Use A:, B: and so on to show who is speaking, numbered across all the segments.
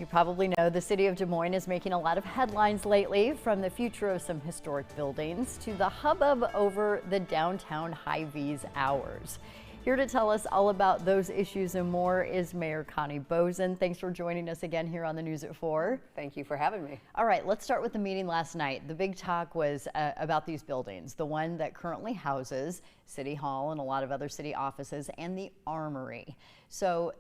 A: You probably know the city of Des Moines is making a lot of headlines lately, from the future of some historic buildings to the hubbub over the downtown Hy-Vee's hours. Here to tell us all about those issues and more is Mayor Connie Boesen. Thanks for joining us again here on the News at 4.
B: Thank you for having me.
A: All right, let's start with the meeting last night. The big talk was about these buildings, the one that currently houses City Hall and a lot of other city offices, and the Armory. So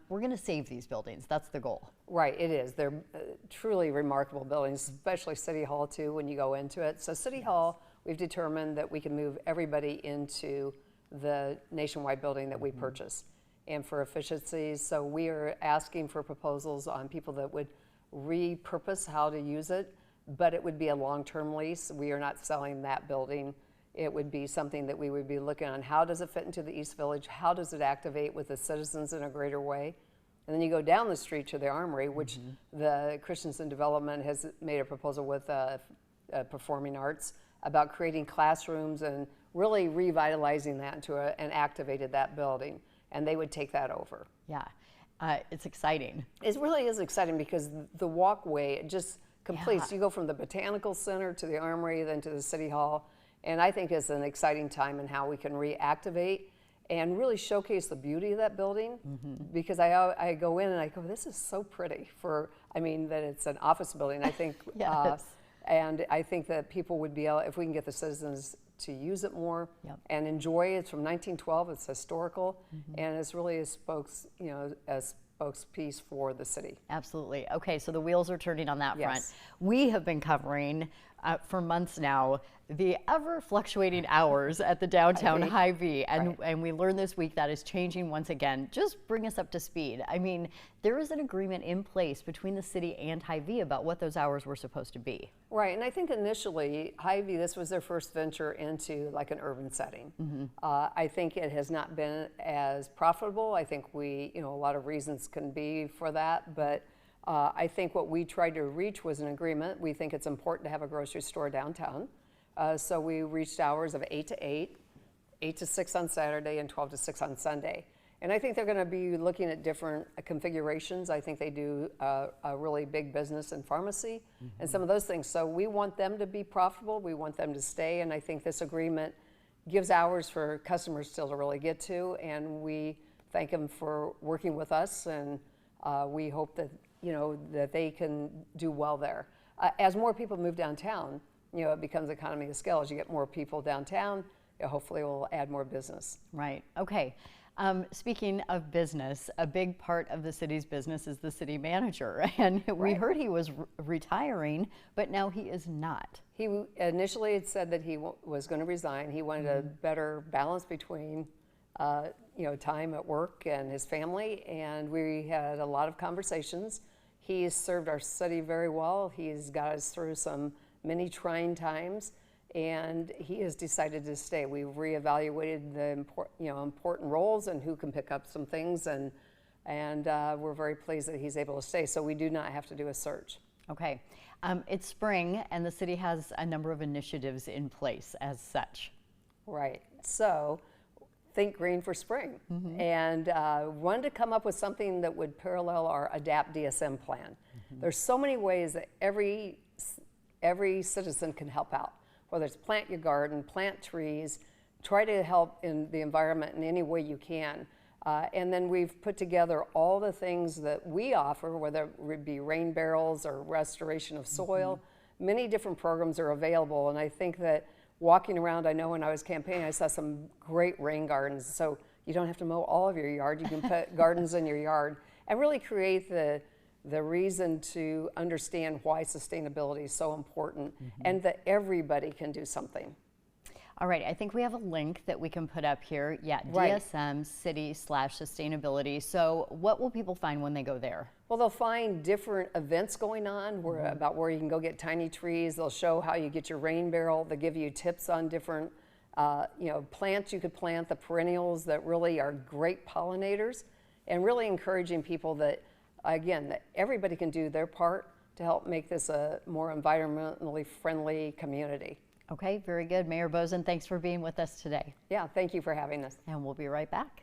A: we're going to save these buildings. That's the goal.
B: Right, it is. They're truly remarkable buildings, especially City Hall too when you go into it. So City Hall, we've determined that we can move everybody into the nationwide building that we purchase, and for efficiencies. So we are asking for proposals on people that would repurpose how to use it, but it would be a long-term lease. We are not selling that building. It would be something that we would be looking on. How does it fit into the East Village? How does it activate with the citizens in a greater way? And then you go down the street to the Armory, which the Christensen Development has made a proposal with Performing Arts about creating classrooms and really revitalizing that into and activated that building, and they would take that over.
A: Yeah, it's exciting.
B: It really is exciting because the walkway, it just completes.
A: Yeah.
B: You go from the Botanical Center to the Armory, then to the City Hall, and I think it's an exciting time in how we can reactivate and really showcase the beauty of that building. Because I go in and I go, this is so pretty for, I mean, that it's an office building. I think,
A: Yes.
B: and I think that people would be able, if we can get the citizens to use it more and enjoy it. It's from 1912. It's historical, and it's really a spokespiece for the city.
A: Absolutely. Okay, so the wheels are turning on that front.
B: Yes.
A: We have been covering for months now the ever fluctuating hours at the downtown Hy-Vee, and we learned this week that is changing once again. Just bring us up to speed. I mean, there is an agreement in place between the city and Hy-Vee about what those hours were supposed to be. Right,
B: and I think initially Hy-Vee, this was their first venture into like an urban setting. I think it has not been as profitable. I think a lot of reasons can be for that, but I think what we tried to reach was an agreement. We think it's important to have a grocery store downtown. So we reached hours of 8 to 8, 8 to 6 on Saturday, and 12 to 6 on Sunday. And I think they're going to be looking at different configurations. I think they do a really big business in pharmacy and some of those things. So we want them to be profitable. We want them to stay. And I think this agreement gives hours for customers still to really get to. And we thank them for working with us. And we hope that, that they can do well there. As more people move downtown, it becomes economy of scale. As you get more people downtown, hopefully it will add more business.
A: Right. Okay. Speaking of business, a big part of the city's business is the city manager. And we heard he was retiring, but now he is not.
B: He initially had said that he was going to resign. He wanted a better balance between time at work and his family. And we had a lot of conversations. He's served our city very well. He's got us through some many trying times, and he has decided to stay. We've reevaluated the important roles and who can pick up some things, and we're very pleased that he's able to stay. So we do not have to do a search.
A: Okay, it's spring, and the city has a number of initiatives in place as such.
B: Right. So think green for spring, and wanted to come up with something that would parallel our ADAPT DSM plan. There's so many ways that every citizen can help out, whether it's plant your garden, plant trees, try to help in the environment in any way you can. And then we've put together all the things that we offer, whether it be rain barrels or restoration of soil. Many different programs are available, and I think that walking around, I know when I was campaigning, I saw some great rain gardens. So you don't have to mow all of your yard. You can put gardens in your yard and really create the reason to understand why sustainability is so important and that everybody can do something.
A: All right, I think we have a link that we can put up here. Yeah, DSM City/Sustainability. So what will people find when they go there?
B: Well, they'll find different events going on about where you can go get tiny trees. They'll show how you get your rain barrel. They'll give you tips on different plants you could plant, the perennials that really are great pollinators, and really encouraging people that, again, that everybody can do their part to help make this a more environmentally friendly community.
A: Okay, very good. Mayor Boesen, thanks for being with us today.
B: Yeah, thank you for having us.
A: And we'll be right back.